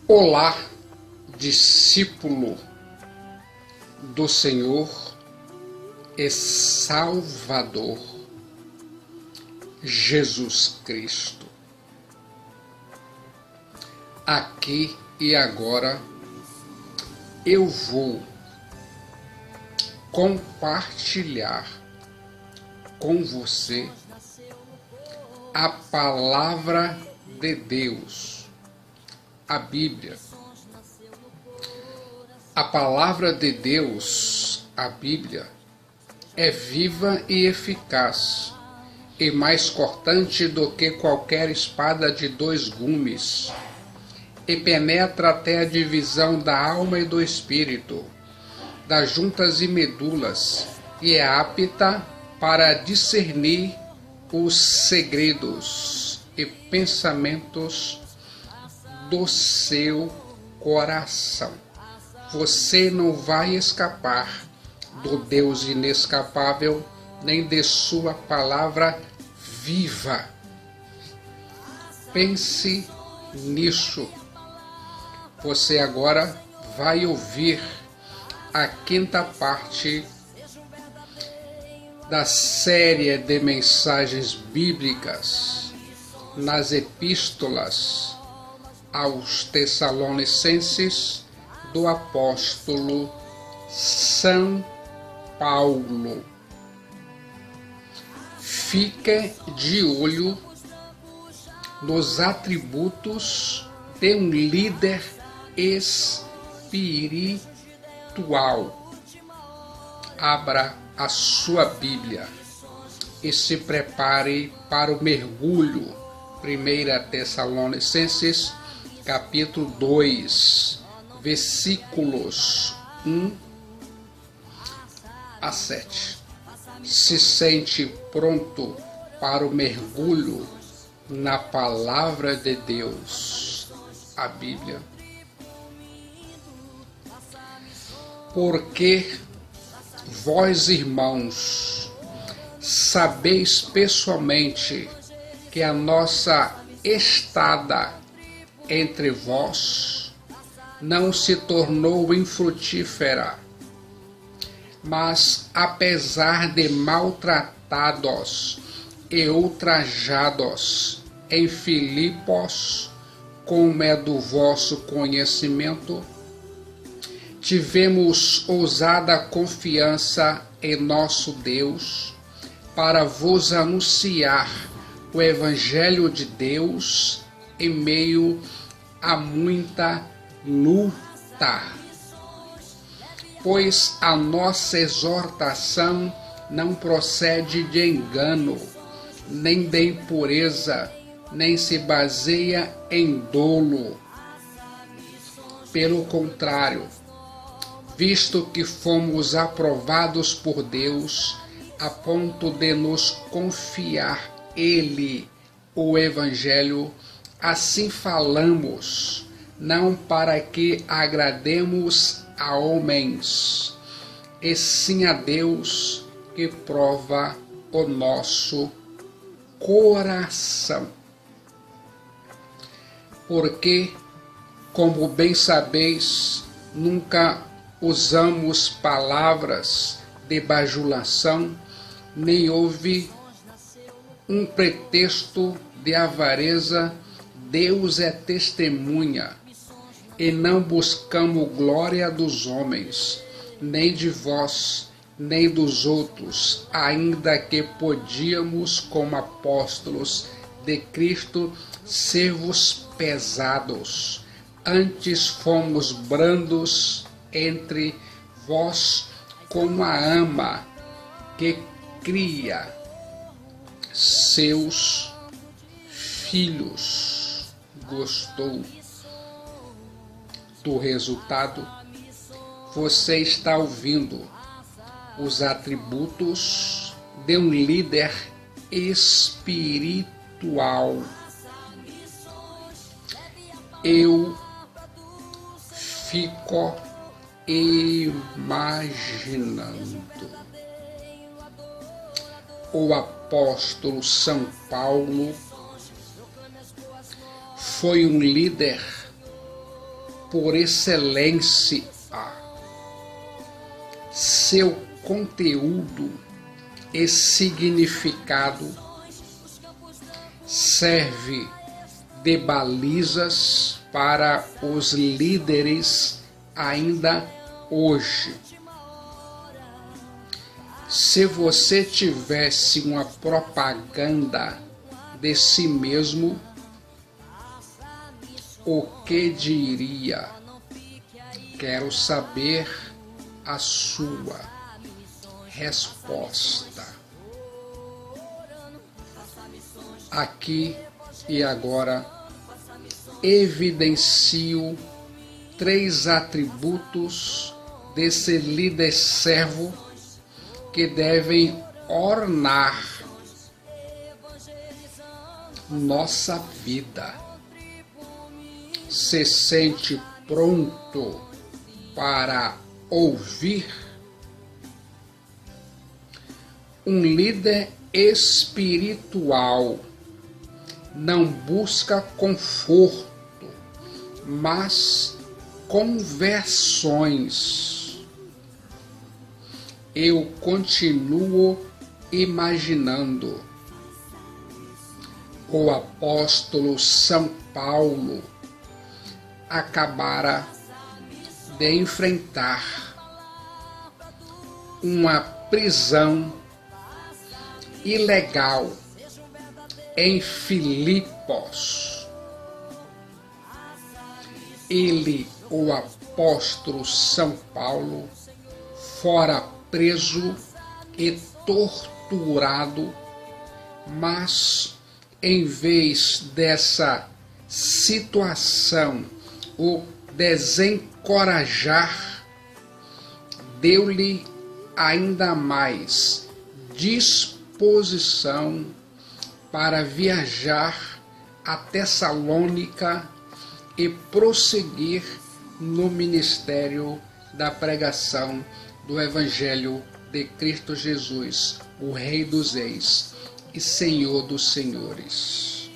Olá, discípulo do Senhor e Salvador Jesus Cristo. Aqui e agora eu vou compartilhar com você a palavra de Deus, a Bíblia. A palavra de Deus, a Bíblia, é viva e eficaz, e mais cortante do que qualquer espada de dois gumes, e penetra até a divisão da alma e do espírito, das juntas e medulas, e é apta para discernir os segredos e pensamentos do seu coração. Você não vai escapar do Deus inescapável, nem de sua palavra viva. Pense nisso. Você agora vai ouvir a quinta parte da série de mensagens bíblicas nas epístolas aos Tessalonicenses do apóstolo São Paulo. Fique de olho nos atributos de um líder espiritual. Abra a sua Bíblia e se prepare para o mergulho. 1 Tessalonicenses, capítulo 2, versículos 1 a 7. Se sente pronto para o mergulho na palavra de Deus, a Bíblia? Porque vós, irmãos, sabeis pessoalmente que a nossa estada entre vós não se tornou infrutífera, mas apesar de maltratados e ultrajados em Filipos, como é do vosso conhecimento, tivemos ousada confiança em nosso Deus para vos anunciar o Evangelho de Deus em meio a muita luta. Pois a nossa exortação não procede de engano, nem de impureza, nem se baseia em dolo. Pelo contrário, visto que fomos aprovados por Deus a ponto de nos confiar Ele o Evangelho, assim falamos, não para que agrademos a homens, e sim a Deus que prova o nosso coração. Porque, como bem sabeis, nunca usamos palavras de bajulação, nem houve um pretexto de avareza. Deus é testemunha, e não buscamos glória dos homens, nem de vós, nem dos outros, ainda que podíamos, como apóstolos de Cristo, ser-vos pesados. Antes fomos brandos entre vós, como a ama que cria seus filhos. Gostou do resultado? Você está ouvindo os atributos de um líder espiritual. Eu fico imaginando o apóstolo São Paulo foi um líder por excelência. Seu conteúdo e significado serve de balizas para os líderes ainda hoje. Se você tivesse uma propaganda de si mesmo, o que diria? Quero saber a sua resposta. Aqui e agora evidencio 3 atributos desse líder servo que devem ornar nossa vida. Se sente pronto para ouvir? Um líder espiritual não busca conforto, mas conversões. Eu continuo imaginando o apóstolo São Paulo acabara de enfrentar uma prisão ilegal em Filipos. Ele, o apóstolo São Paulo, fora preso e torturado, mas em vez dessa situação o desencorajar, deu-lhe ainda mais disposição para viajar a Tessalônica e prosseguir no ministério da pregação do Evangelho de Cristo Jesus, o Rei dos Reis e Senhor dos Senhores.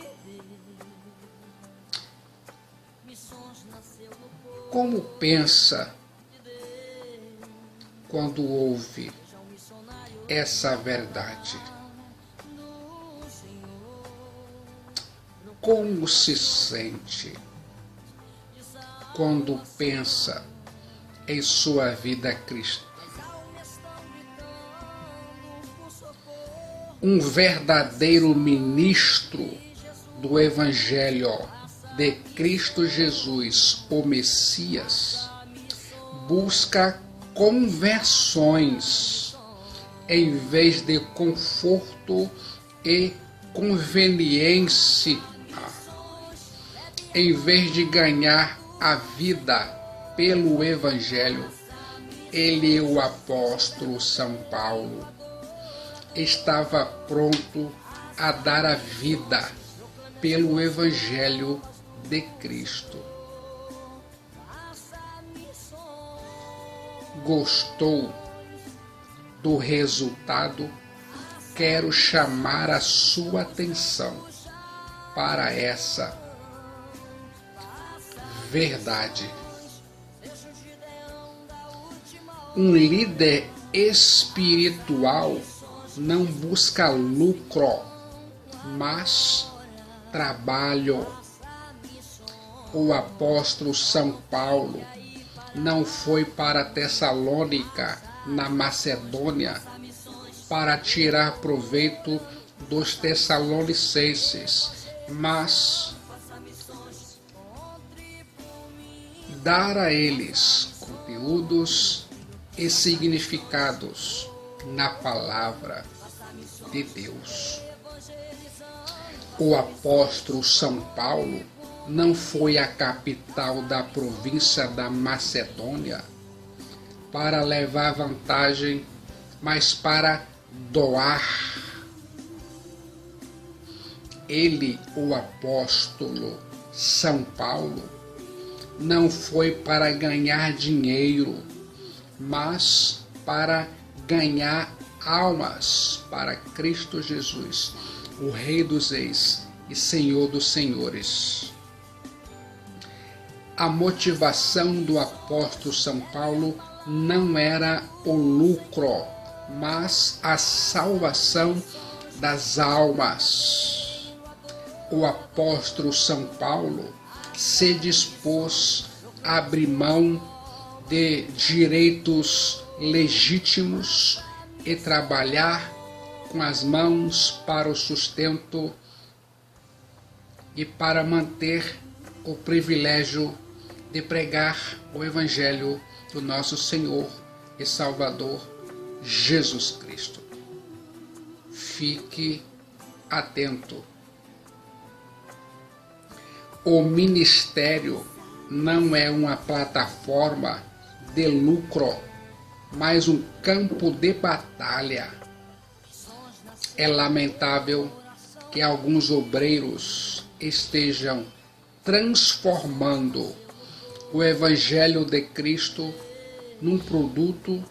Como pensa quando ouve essa verdade? Como se sente quando pensa em sua vida cristã? Um verdadeiro ministro do Evangelho de Cristo Jesus, o Messias, busca conversões em vez de conforto e conveniência. Em vez de ganhar a vida pelo Evangelho, ele, o apóstolo São Paulo, estava pronto a dar a vida pelo Evangelho de Cristo. Gostou do resultado? Quero chamar a sua atenção para essa verdade. Um líder espiritual não busca lucro, mas trabalho. O apóstolo São Paulo não foi para Tessalônica, na Macedônia, para tirar proveito dos tessalonicenses, mas dar a eles conteúdos e significados na palavra de Deus. O apóstolo São Paulo não foi à capital da província da Macedônia para levar vantagem, mas para doar. Ele, o apóstolo São Paulo, não foi para ganhar dinheiro, mas para ganhar almas para Cristo Jesus, o Rei dos Reis e Senhor dos Senhores. a motivação do apóstolo São Paulo não era o lucro, mas a salvação das almas. O apóstolo São Paulo se dispôs a abrir mão de direitos legítimos e trabalhar com as mãos para o sustento e para manter o privilégio de pregar o Evangelho do nosso Senhor e Salvador Jesus Cristo. Fique atento. O ministério não é uma plataforma de lucro, mas um campo de batalha. É lamentável que alguns obreiros estejam transformando o Evangelho de Cristo num produto,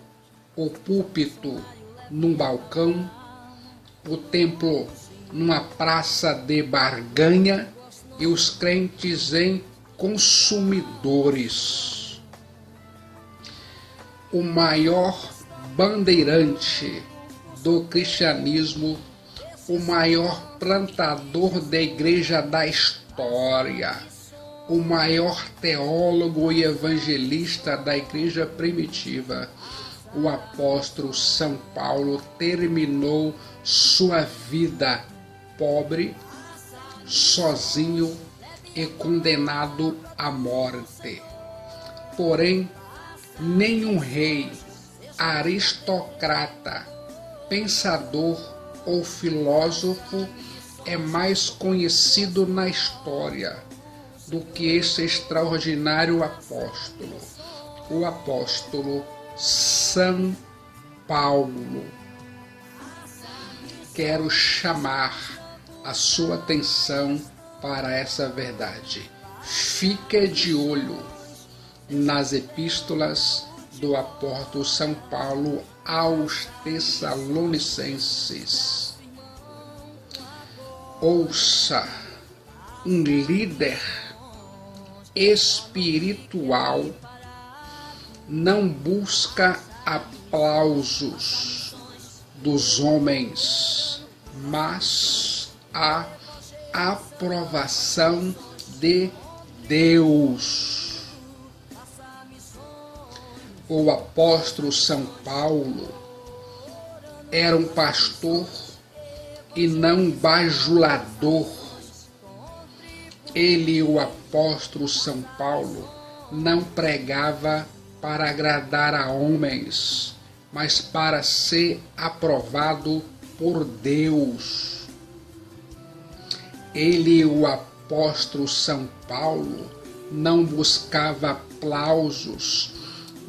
o púlpito num balcão, o templo numa praça de barganha e os crentes em consumidores. O maior bandeirante do cristianismo, o maior plantador da igreja da história, o maior teólogo e evangelista da igreja primitiva, o apóstolo São Paulo, terminou sua vida pobre, sozinho e condenado à morte. Porém, nenhum rei, aristocrata, pensador ou filósofo é mais conhecido na história do que esse extraordinário apóstolo, o apóstolo São Paulo. Quero chamar a sua atenção para essa verdade. Fique de olho nas epístolas do apóstolo São Paulo aos Tessalonicenses. Ouça, um líder espiritual não busca aplausos dos homens, mas a aprovação de Deus. O apóstolo São Paulo era um pastor e não bajulador. Ele, o apóstolo São Paulo, não pregava para agradar a homens, mas para ser aprovado por Deus. Ele, o apóstolo São Paulo, não buscava aplausos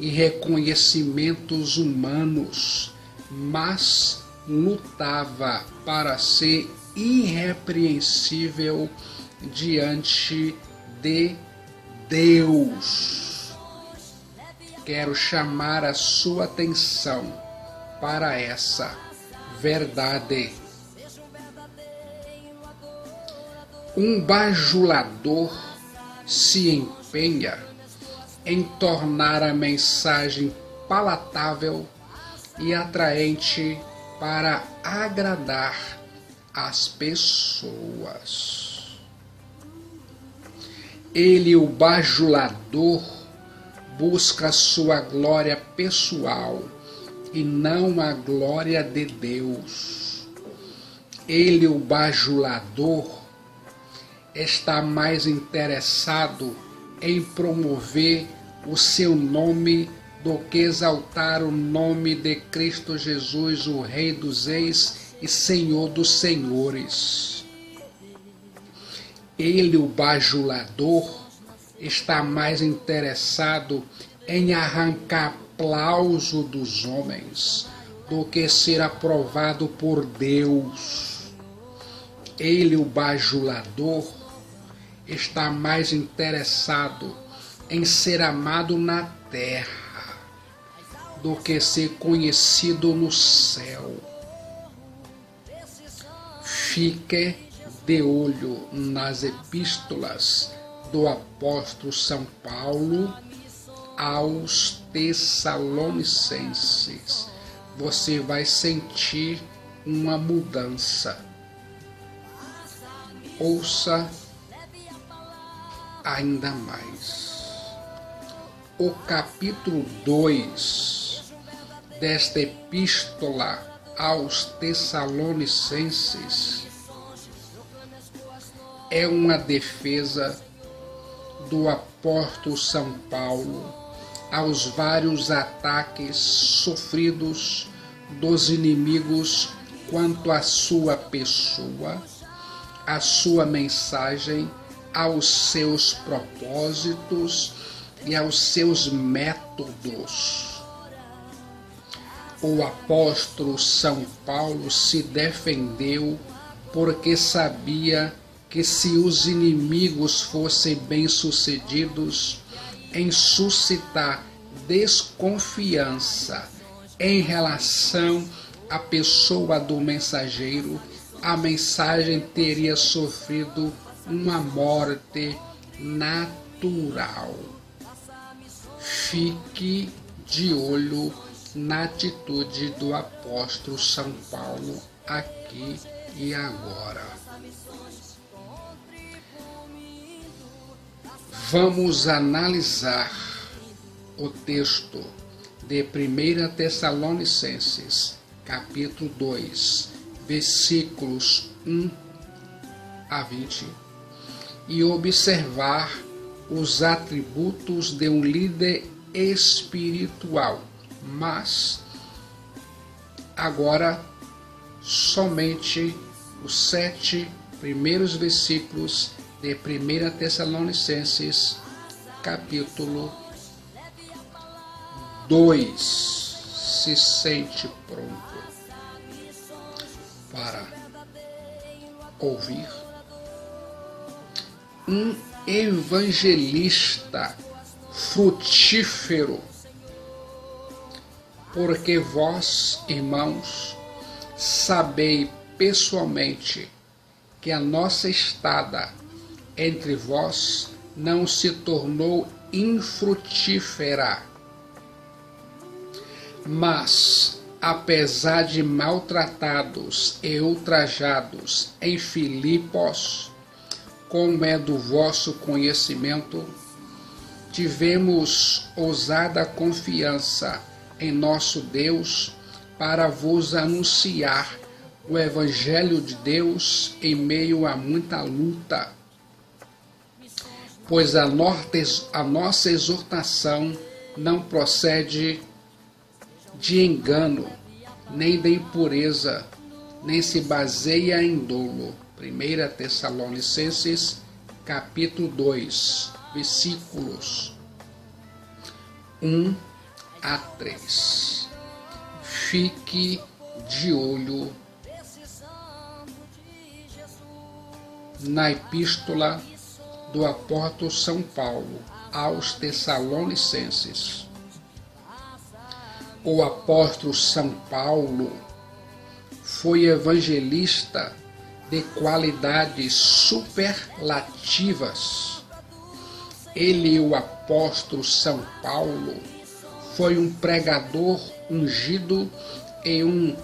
e reconhecimentos humanos, mas lutava para ser irrepreensível diante de Deus. Quero chamar a sua atenção para essa verdade. Um bajulador se empenha em tornar a mensagem palatável e atraente para agradar as pessoas. Ele, o bajulador, busca sua glória pessoal e não a glória de Deus. Ele, o bajulador, está mais interessado em promover o seu nome do que exaltar o nome de Cristo Jesus, o Rei dos Reis e Senhor dos Senhores. Ele, o bajulador, está mais interessado em arrancar aplauso dos homens do que ser aprovado por Deus. Ele, o bajulador, está mais interessado em ser amado na terra do que ser conhecido no céu. Fique de olho nas epístolas do apóstolo São Paulo aos Tessalonicenses. Você vai sentir uma mudança. Ouça ainda mais. O capítulo 2 desta epístola aos Tessalonicenses é uma defesa do apóstolo São Paulo aos vários ataques sofridos dos inimigos quanto à sua pessoa, à sua mensagem, aos seus propósitos e aos seus métodos. O apóstolo São Paulo se defendeu porque sabia que se os inimigos fossem bem-sucedidos em suscitar desconfiança em relação à pessoa do mensageiro, a mensagem teria sofrido uma morte natural. Fique de olho na atitude do apóstolo São Paulo aqui e agora. Vamos analisar o texto de 1 Tessalonicenses, capítulo 2, versículos 1 a 20, e observar os atributos de um líder espiritual. Mas agora somente os 7 primeiros versículos de 1 Tessalonicenses, capítulo 2. Se sente pronto para ouvir? Um evangelista frutífero, porque vós, irmãos, sabei pessoalmente que a nossa estada entre vós não se tornou infrutífera, mas, apesar de maltratados e ultrajados em Filipos, como é do vosso conhecimento, tivemos ousada confiança em nosso Deus para vos anunciar o Evangelho de Deus em meio a muita luta, pois a nossa exortação não procede de engano, nem de impureza, nem se baseia em dolo. 1 Tessalonicenses, capítulo 2, versículos 1 a 3. Fique de olho na epístola do apóstolo São Paulo aos Tessalonicenses. O apóstolo São Paulo foi evangelista de qualidades superlativas. Ele, o apóstolo São Paulo, foi um pregador ungido e um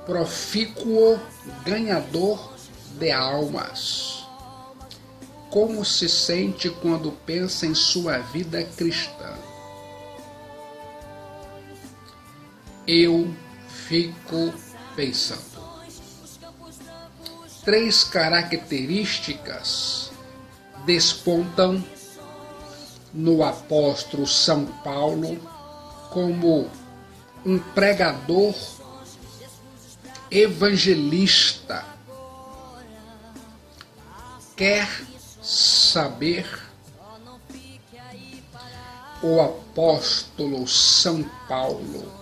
profícuo ganhador de almas. Como se sente quando pensa em sua vida cristã? Eu fico pensando. 3 características despontam no apóstolo São Paulo como um pregador evangelista. Quer saber? O apóstolo São Paulo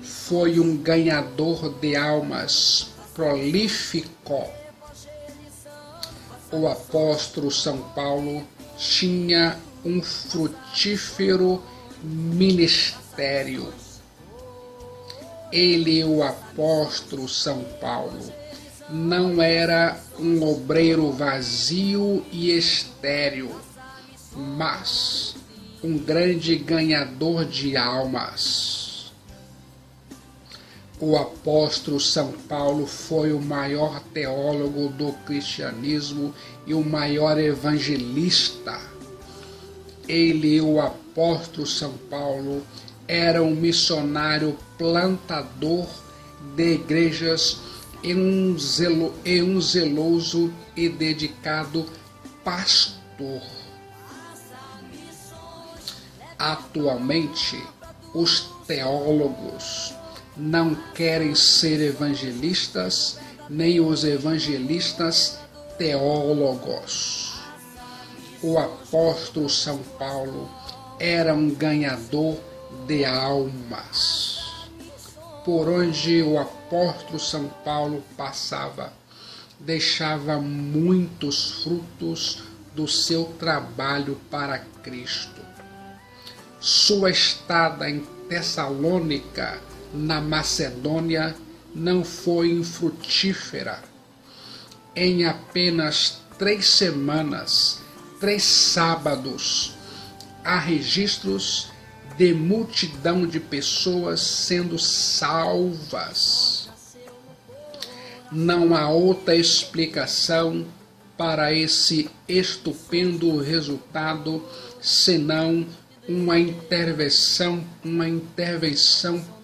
foi um ganhador de almas prolífico. O apóstolo São Paulo tinha um frutífero ministério. Ele, o apóstolo São Paulo, não era um obreiro vazio e estéril, mas um grande ganhador de almas. O apóstolo São Paulo foi o maior teólogo do cristianismo e o maior evangelista. Ele, o apóstolo São Paulo, era um missionário plantador de igrejas e um zeloso e dedicado pastor. Atualmente, os teólogos não querem ser evangelistas, nem os evangelistas teólogos. O apóstolo São Paulo era um ganhador de almas. Por onde o apóstolo São Paulo passava, deixava muitos frutos do seu trabalho para Cristo. Sua estada em Tessalônica, na Macedônia, não foi infrutífera. Em apenas 3 semanas, 3 sábados, há registros de multidão de pessoas sendo salvas. Não há outra explicação para esse estupendo resultado senão uma intervenção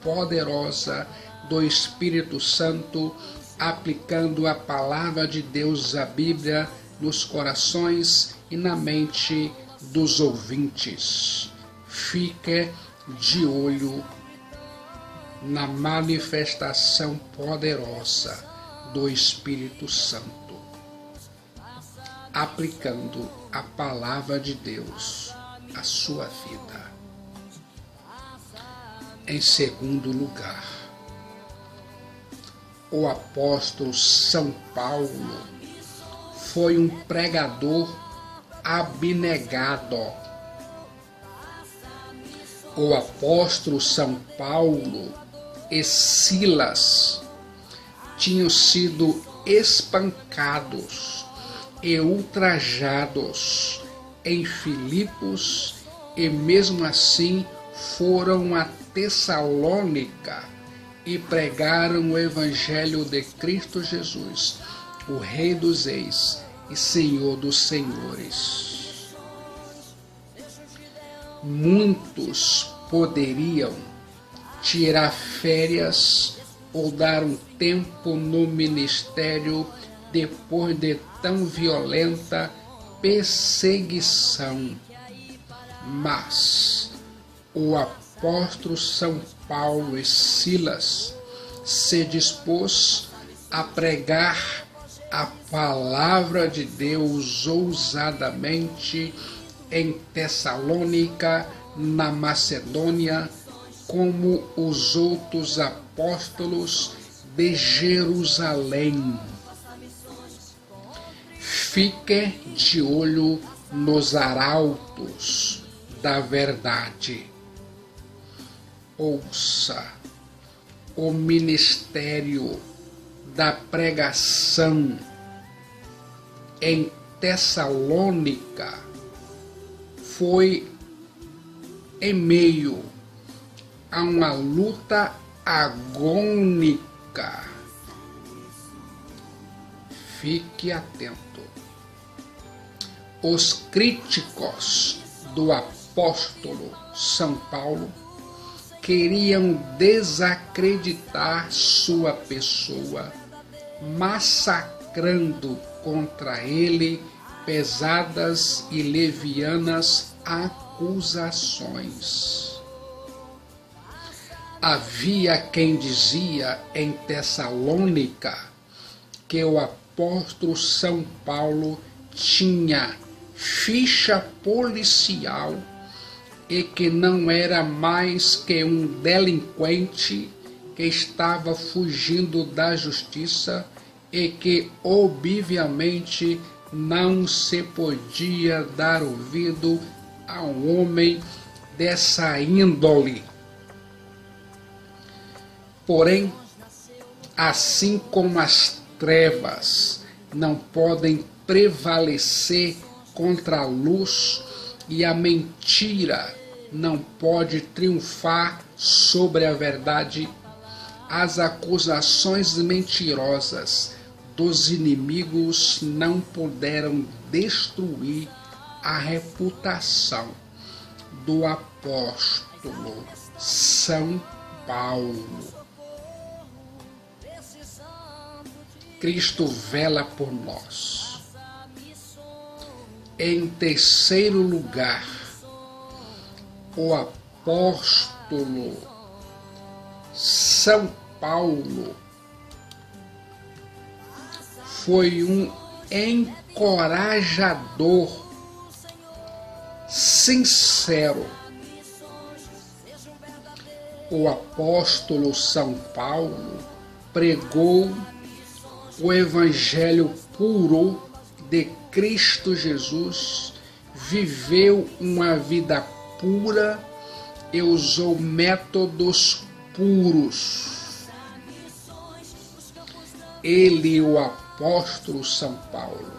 poderosa do Espírito Santo, aplicando a palavra de Deus, a Bíblia, nos corações e na mente dos ouvintes. Fique de olho na manifestação poderosa do Espírito Santo, aplicando a palavra de Deus à sua vida. Em segundo lugar, o apóstolo São Paulo foi um pregador abnegado. O apóstolo São Paulo e Silas tinham sido espancados e ultrajados em Filipos e mesmo assim foram a Tessalônica e pregaram o Evangelho de Cristo Jesus, o Rei dos Reis e Senhor dos Senhores. Muitos poderiam tirar férias ou dar um tempo no ministério depois de tão violenta perseguição, mas o apóstolo São Paulo e Silas se dispôs a pregar a palavra de Deus ousadamente em Tessalônica, na Macedônia, como os outros apóstolos de Jerusalém. Fique de olho nos arautos da verdade. Ouça o ministério da pregação em Tessalônica foi em meio a uma luta agônica. Fique atento. Os críticos do apóstolo São Paulo queriam desacreditar sua pessoa, massacrando contra ele pesadas e levianas acusações. Havia quem dizia em Tessalônica que o apóstolo São Paulo tinha ficha policial e que não era mais que um delinquente que estava fugindo da justiça e que, obviamente, não se podia dar ouvido a um homem dessa índole. Porém, assim como as trevas não podem prevalecer contra a luz, e a mentira não pode triunfar sobre a verdade. As acusações mentirosas dos inimigos não puderam destruir a reputação do apóstolo São Paulo. Cristo vela por nós. Em terceiro lugar, o apóstolo São Paulo foi um encorajador sincero. O apóstolo São Paulo pregou o evangelho puro de Cristo Jesus, viveu uma vida pura e usou métodos puros. Ele, o apóstolo São Paulo,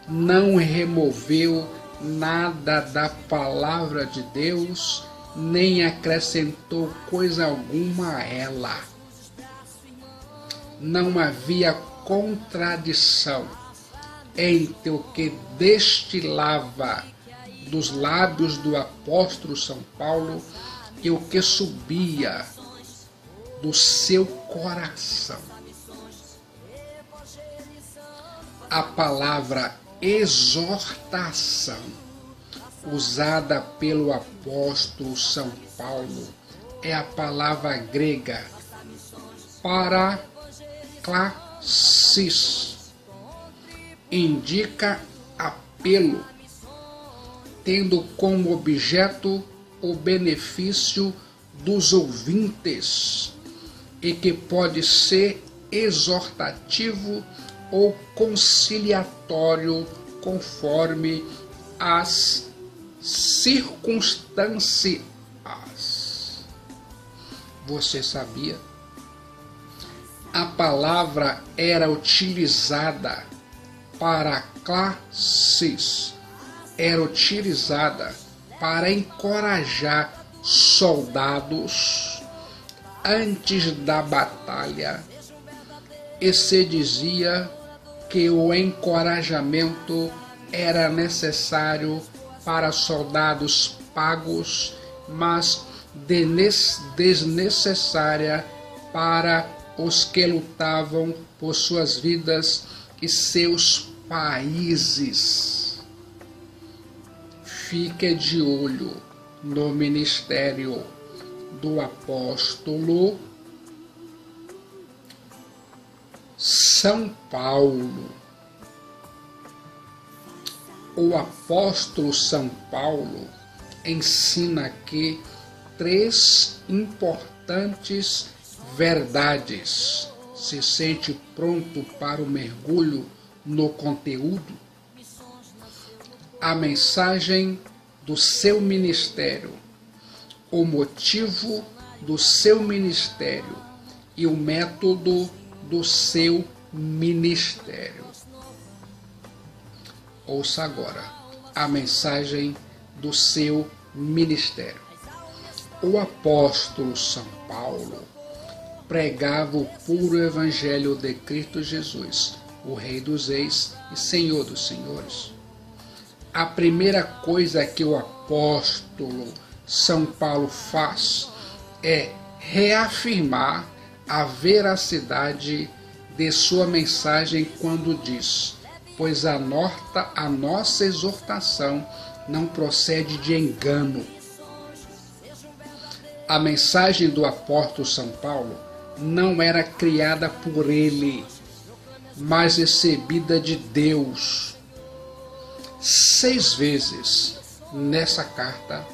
não removeu nada da palavra de Deus, nem acrescentou coisa alguma a ela. Não havia contradição entre o que destilava dos lábios do apóstolo São Paulo e o que subia do seu coração. A palavra exortação usada pelo apóstolo São Paulo é a palavra grega paraklesis. Indica apelo, tendo como objeto o benefício dos ouvintes e que pode ser exortativo ou conciliatório conforme as circunstâncias. Você sabia? A palavra era utilizada para classes, era utilizada para encorajar soldados antes da batalha, e se dizia que o encorajamento era necessário para soldados pagos, mas desnecessária para os que lutavam por suas vidas e seus países. Fique de olho no ministério do apóstolo São Paulo. O apóstolo São Paulo ensina aqui 3 importantes verdades. Se sente pronto para o mergulho no conteúdo? A mensagem do seu ministério, o motivo do seu ministério e o método do seu ministério. Ouça agora a mensagem do seu ministério. O apóstolo São Paulo pregava o puro evangelho de Cristo Jesus, o Rei dos Reis e Senhor dos Senhores. A primeira coisa que o apóstolo São Paulo faz é reafirmar a veracidade de sua mensagem quando diz: pois a nossa exortação não procede de engano. A mensagem do apóstolo São Paulo não era criada por ele, mas recebida de Deus. 6 vezes nessa carta,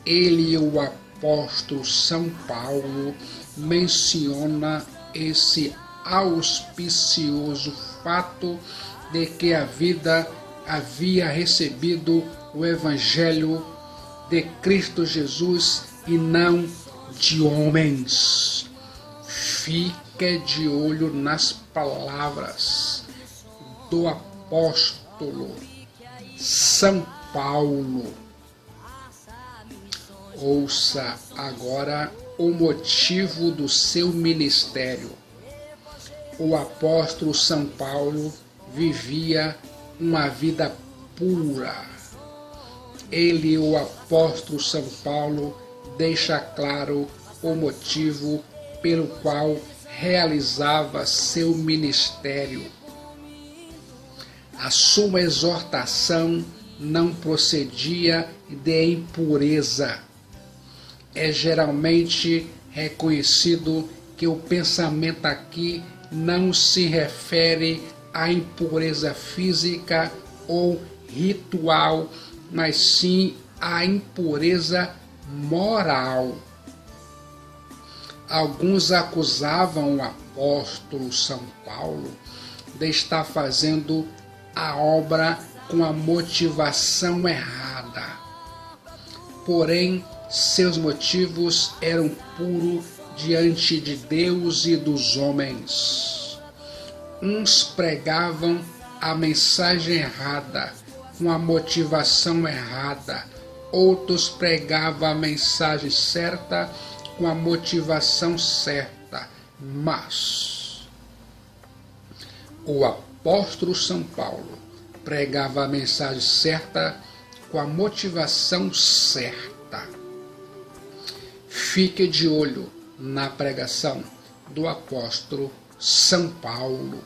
ele, o apóstolo São Paulo, menciona esse auspicioso fato de que a vida havia recebido o Evangelho de Cristo Jesus e não de homens. Fique de olho nas palavras do apóstolo São Paulo. Ouça agora o motivo do seu ministério. O apóstolo São Paulo vivia uma vida pura. Ele, o apóstolo São Paulo, deixa claro o motivo pelo qual realizava seu ministério. A sua exortação não procedia de impureza. É geralmente reconhecido que o pensamento aqui não se refere à impureza física ou ritual, mas sim à impureza moral. Alguns acusavam o apóstolo São Paulo de estar fazendo a obra com a motivação errada. Porém, seus motivos eram puros diante de Deus e dos homens. Uns pregavam a mensagem errada, com a motivação errada. Outros pregavam a mensagem certa, com a motivação certa. Mas o apóstolo São Paulo pregava a mensagem certa, com a motivação certa. Fique de olho na pregação do apóstolo São Paulo.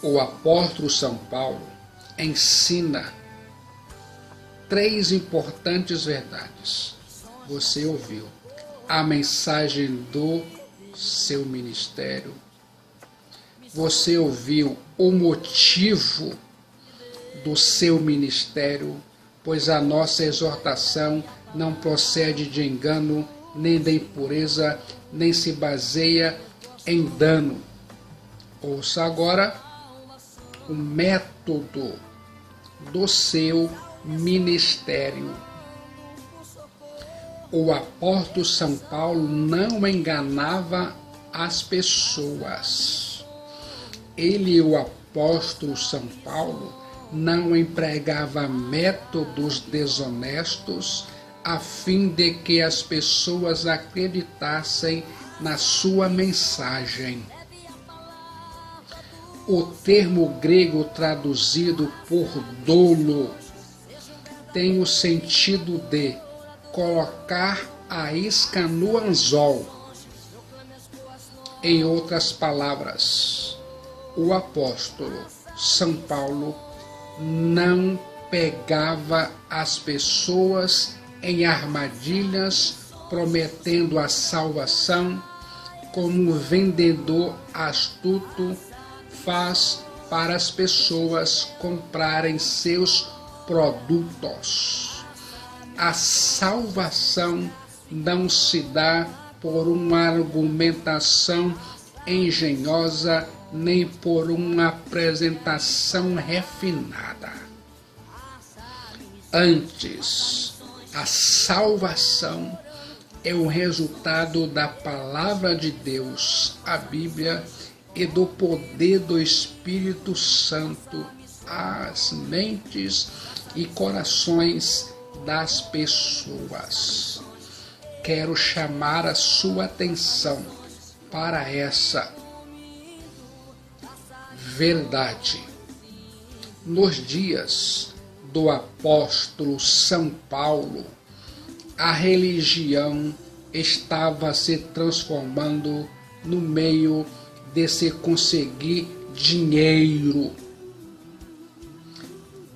O apóstolo São Paulo ensina 3 importantes verdades. Você ouviu a mensagem do seu ministério. Você ouviu o motivo do seu ministério, pois a nossa exortação não procede de engano, nem de impureza, nem se baseia em dano. Ouça agora o método do seu ministério. O apóstolo São Paulo não enganava as pessoas. Ele, o apóstolo São Paulo, não empregava métodos desonestos a fim de que as pessoas acreditassem na sua mensagem. O termo grego traduzido por dolo tem o sentido de colocar a isca no anzol. Em outras palavras, o apóstolo São Paulo não pegava as pessoas em armadilhas, prometendo a salvação, como um vendedor astuto faz para as pessoas comprarem seus produtos. A salvação não se dá por uma argumentação engenhosa, nem por uma apresentação refinada. Antes, a salvação é o resultado da palavra de Deus, a Bíblia, e do poder do Espírito Santo às mentes e corações das pessoas. Quero chamar a sua atenção para essa verdade. Nos dias do apóstolo São Paulo, a religião estava se transformando no meio de se conseguir dinheiro.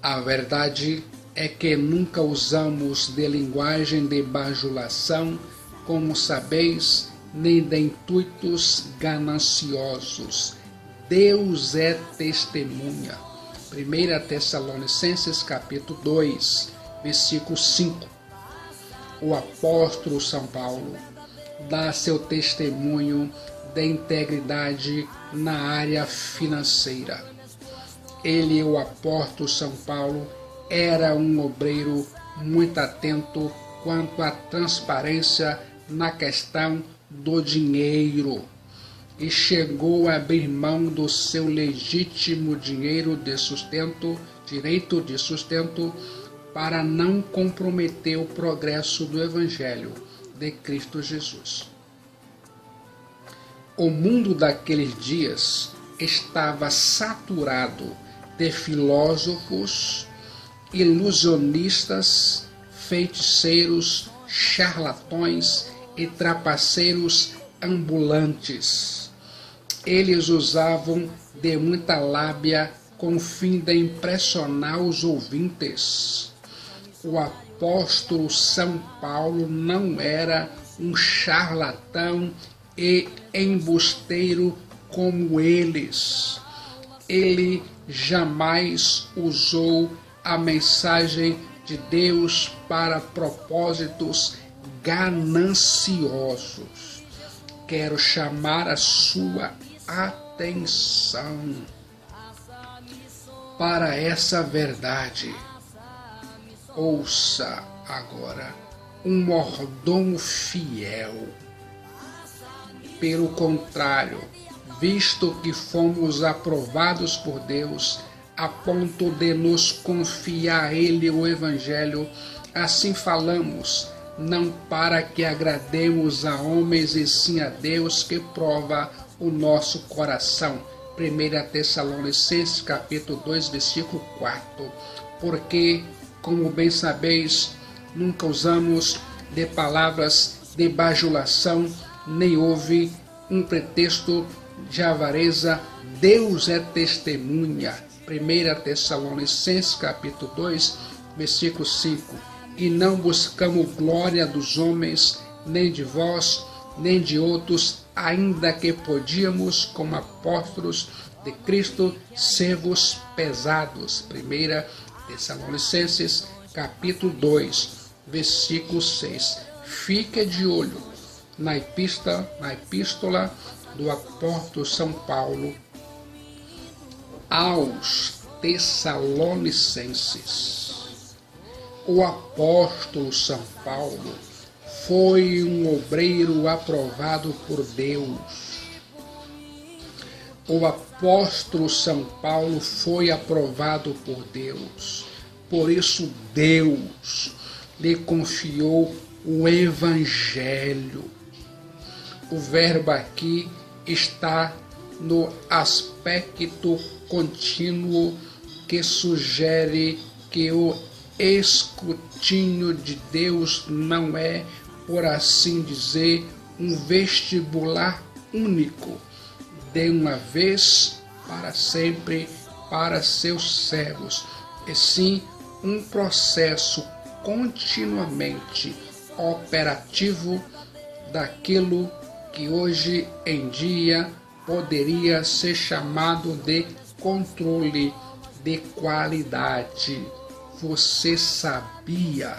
A verdade é que nunca usamos de linguagem de bajulação, como sabeis, nem de intuitos gananciosos. Deus é testemunha. 1 Tessalonicenses capítulo 2, versículo 5. O apóstolo São Paulo dá seu testemunho de integridade na área financeira. Ele, o apóstolo São Paulo, era um obreiro muito atento quanto à transparência na questão do dinheiro. e chegou a abrir mão do seu legítimo direito de sustento, para não comprometer o progresso do Evangelho de Cristo Jesus. O mundo daqueles dias estava saturado de filósofos, ilusionistas, feiticeiros, charlatões e trapaceiros ambulantes. Eles usavam de muita lábia com o fim de impressionar os ouvintes. O apóstolo São Paulo não era um charlatão e embusteiro como eles. Ele jamais usou a mensagem de Deus para propósitos gananciosos. Quero chamar a sua atenção para essa verdade. Ouça agora: um mordomo fiel. Pelo contrário, visto que fomos aprovados por Deus a ponto de nos confiar a Ele o Evangelho, assim falamos, não para que agrademos a homens e sim a Deus que prova o nosso coração. 1 Tessalonicenses capítulo 2, versículo 4. Porque, como bem sabeis, nunca usamos de palavras de bajulação, nem houve um pretexto de avareza. Deus é testemunha. 1 Tessalonicenses capítulo 2, versículo 5. E não buscamos glória dos homens, nem de vós, nem de outros, ainda que podíamos, como apóstolos de Cristo, ser-vos pesados. 1 Tessalonicenses capítulo 2, versículo 6. Fique de olho na epístola do apóstolo São Paulo aos Tessalonicenses. O apóstolo São Paulo foi um obreiro aprovado por Deus. O apóstolo São Paulo foi aprovado por Deus. Por isso Deus lhe confiou o Evangelho. O verbo aqui está no aspecto contínuo, que sugere que o escrutínio de Deus não é, por assim dizer, um vestibular único, de uma vez para sempre, para seus servos, e sim um processo continuamente operativo daquilo que hoje em dia poderia ser chamado de controle de qualidade. Você sabia?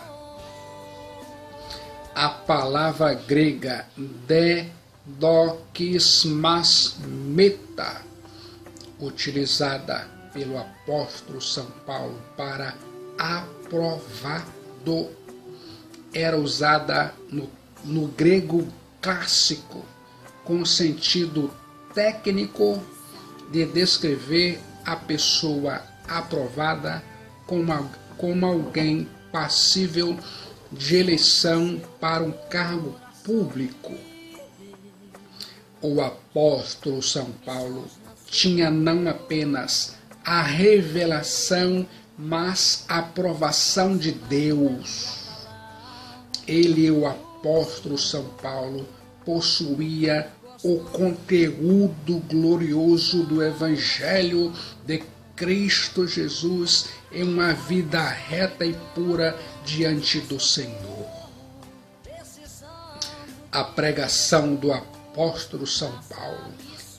A palavra grega dedokismasmeta, utilizada pelo apóstolo São Paulo para aprovado, era usada no grego clássico com sentido técnico de descrever a pessoa aprovada como alguém passível de eleição para um cargo público. O apóstolo São Paulo tinha não apenas a revelação, mas a aprovação de Deus. Ele, o apóstolo São Paulo, possuía o conteúdo glorioso do Evangelho de Cristo Jesus em uma vida reta e pura diante do Senhor. A pregação do apóstolo São Paulo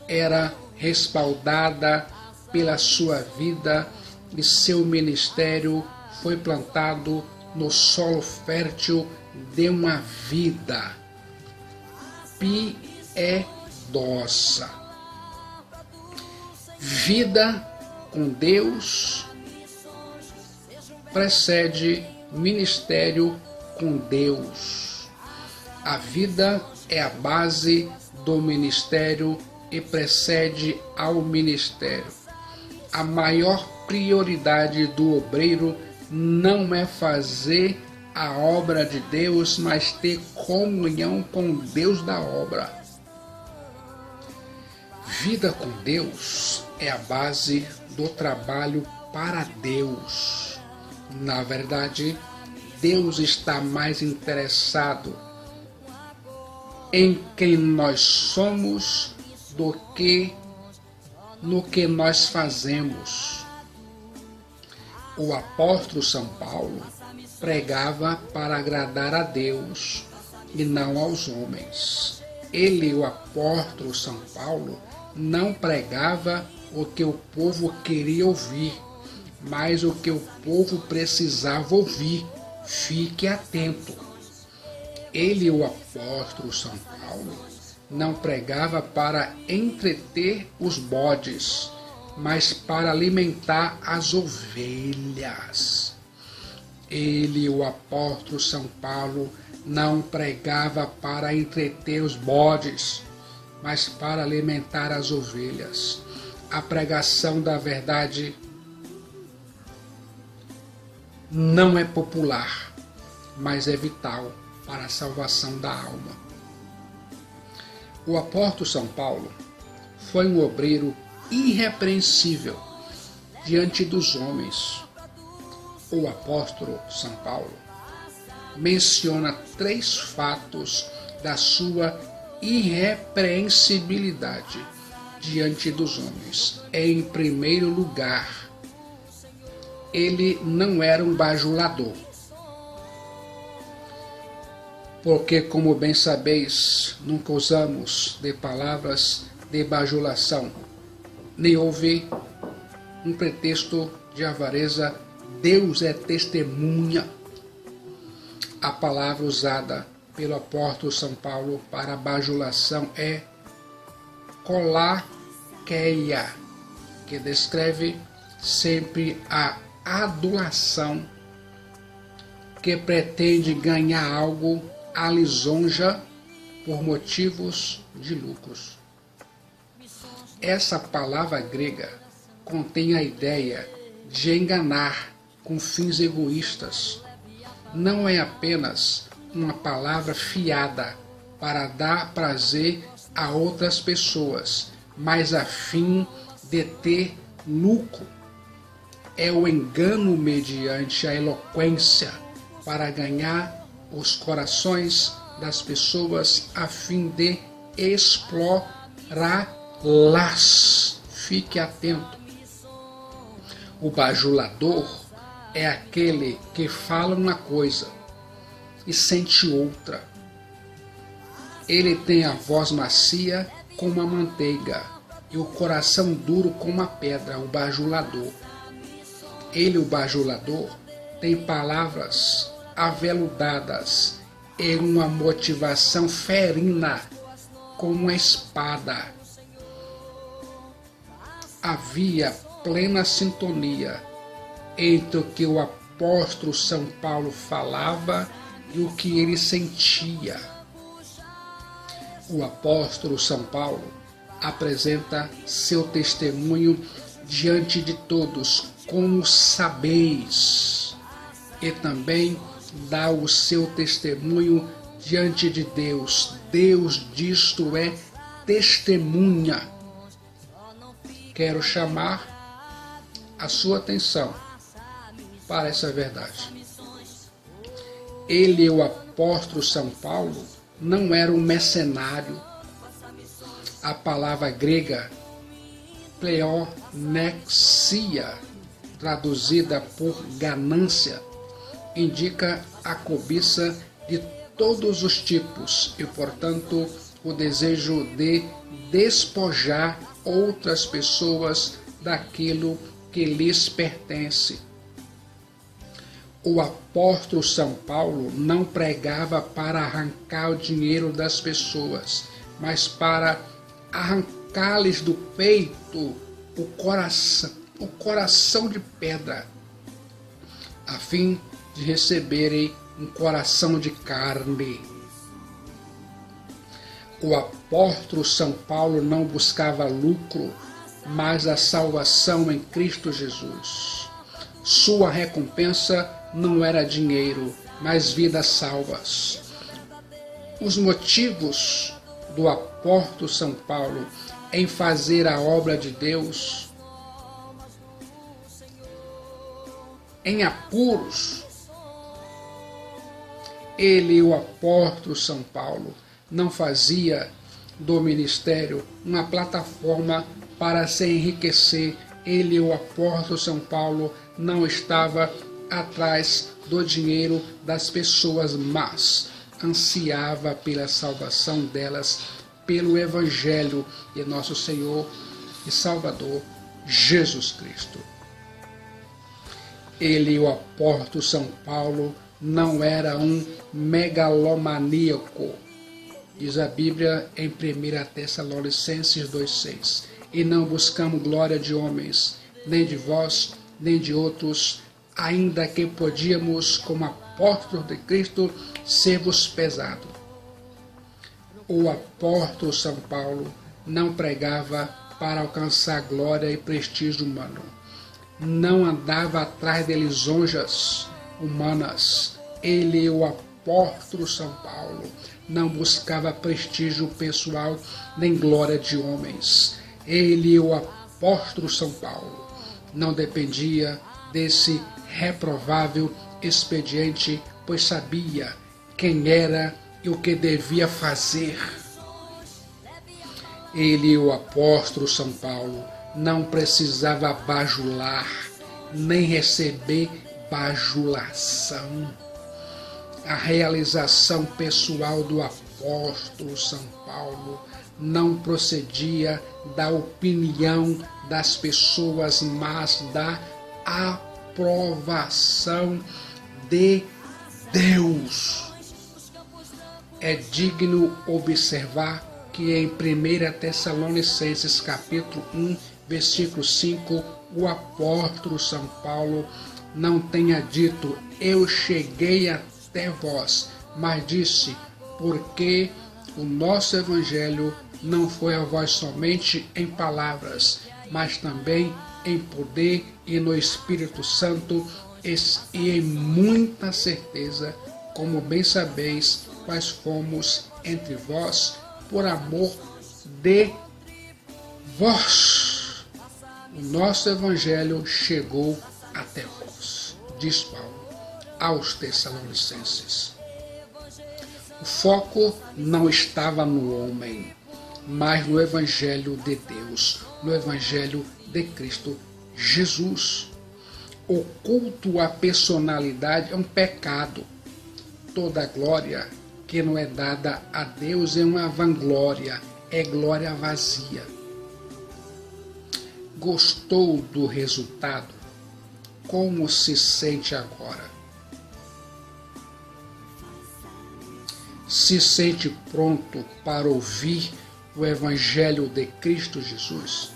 era respaldada pela sua vida e seu ministério foi plantado no solo fértil de uma vida piedosa. Vida com Deus precede ministério com Deus. A vida é a base do ministério e precede ao ministério. A maior prioridade do obreiro não é fazer a obra de Deus, mas ter comunhão com o Deus da obra. Vida com Deus é a base do trabalho para Deus. Na verdade, Deus está mais interessado em quem nós somos do que no que nós fazemos. O apóstolo São Paulo pregava para agradar a Deus e não aos homens. Ele, o apóstolo São Paulo, não pregava o que o povo queria ouvir, mas o que o povo precisava ouvir. Fique atento. Ele, o apóstolo São Paulo, não pregava para entreter os bodes, mas para alimentar as ovelhas. Ele, o apóstolo São Paulo, não pregava para entreter os bodes, mas para alimentar as ovelhas. A pregação da verdade não é popular, mas é vital para a salvação da alma. O apóstolo São Paulo foi um obreiro irrepreensível diante dos homens. O apóstolo São Paulo menciona 3 fatos da sua irrepreensibilidade diante dos homens. Em primeiro lugar, ele não era um bajulador. Porque, como bem sabeis, nunca usamos de palavras de bajulação, nem houve um pretexto de avareza. Deus é testemunha. A palavra usada pelo apóstolo São Paulo para bajulação é colaqueia, que descreve sempre a adulação que pretende ganhar algo à lisonja por motivos de lucros. Essa palavra grega contém a ideia de enganar com fins egoístas. Não é apenas uma palavra fiada para dar prazer a outras pessoas, mas a fim de ter lucro. É o engano mediante a eloquência para ganhar os corações das pessoas a fim de explorá-las. Fique atento. O bajulador é aquele que fala uma coisa e sente outra. Ele tem a voz macia como a manteiga e o coração duro como a pedra, o bajulador. Ele, o bajulador, tem palavras aveludadas e uma motivação ferina como uma espada. Havia plena sintonia entre o que o apóstolo São Paulo falava e o que ele sentia. O apóstolo São Paulo apresenta seu testemunho diante de todos, como sabeis, e também dá o seu testemunho diante de Deus. Deus disto é testemunha. Quero chamar a sua atenção para essa verdade. Ele, o apóstolo São Paulo, não era um mercenário. A palavra grega pleonexia, traduzida por ganância, indica a cobiça de todos os tipos e, portanto, o desejo de despojar outras pessoas daquilo que lhes pertence. O apóstolo São Paulo não pregava para arrancar o dinheiro das pessoas, mas para arrancar-lhes do peito o coração de pedra, a fim de receberem um coração de carne. O apóstolo São Paulo não buscava lucro, mas a salvação em Cristo Jesus. Sua recompensa não era dinheiro, mas vidas salvas. Os motivos do apóstolo São Paulo em fazer a obra de Deus em apuros, ele, o apóstolo São Paulo, não fazia do ministério uma plataforma para se enriquecer. Ele, o apóstolo São Paulo, não estava atrás do dinheiro das pessoas, mas ansiava pela salvação delas, pelo Evangelho de nosso Senhor e Salvador Jesus Cristo. Ele, o apóstolo São Paulo, não era um megalomaníaco, diz a Bíblia em 1 Tessalonicenses 2,6. E não buscamos glória de homens, nem de vós, nem de outros, ainda que podíamos, como apóstolos de Cristo, ser-vos pesado. O apóstolo São Paulo não pregava para alcançar glória e prestígio humano. Não andava atrás de lisonjas humanas. Ele, o apóstolo São Paulo, não buscava prestígio pessoal nem glória de homens. Ele, o apóstolo São Paulo, não dependia desse reprovável expediente, pois sabia quem era e o que devia fazer. Ele, o apóstolo São Paulo, não precisava bajular, nem receber bajulação. A realização pessoal do apóstolo São Paulo não procedia da opinião das pessoas, mas da aprovação de Deus. É digno observar que em 1 Tessalonicenses capítulo 1, versículo 5, o apóstolo São Paulo não tenha dito, eu cheguei até vós, mas disse, porque o nosso evangelho não foi a vós somente em palavras, mas também em poder e no Espírito Santo e em muita certeza, como bem sabeis, quais fomos entre vós, por amor de vós. O nosso evangelho chegou até vós, diz Paulo aos Tessalonicenses. O foco não estava no homem, mas no evangelho de Deus, no evangelho de Cristo Jesus. O culto à personalidade é um pecado. Toda glória que não é dada a Deus é uma vanglória, é glória vazia. Gostou do resultado? Como se sente agora? Se sente pronto para ouvir o Evangelho de Cristo Jesus?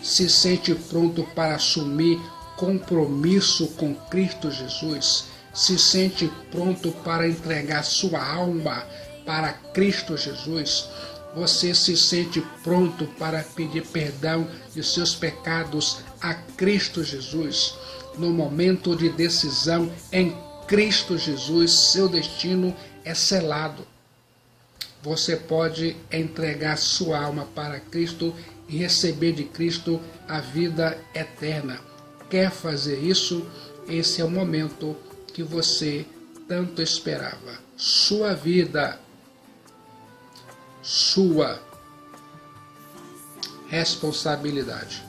Se sente pronto para assumir compromisso com Cristo Jesus? Se sente pronto para entregar sua alma para Cristo Jesus? Você se sente pronto para pedir perdão de seus pecados a Cristo Jesus? No momento de decisão em Cristo Jesus, seu destino é selado. Você pode entregar sua alma para Cristo e receber de Cristo a vida eterna. Quer fazer isso? Esse é o momento que você tanto esperava. Sua vida, sua responsabilidade.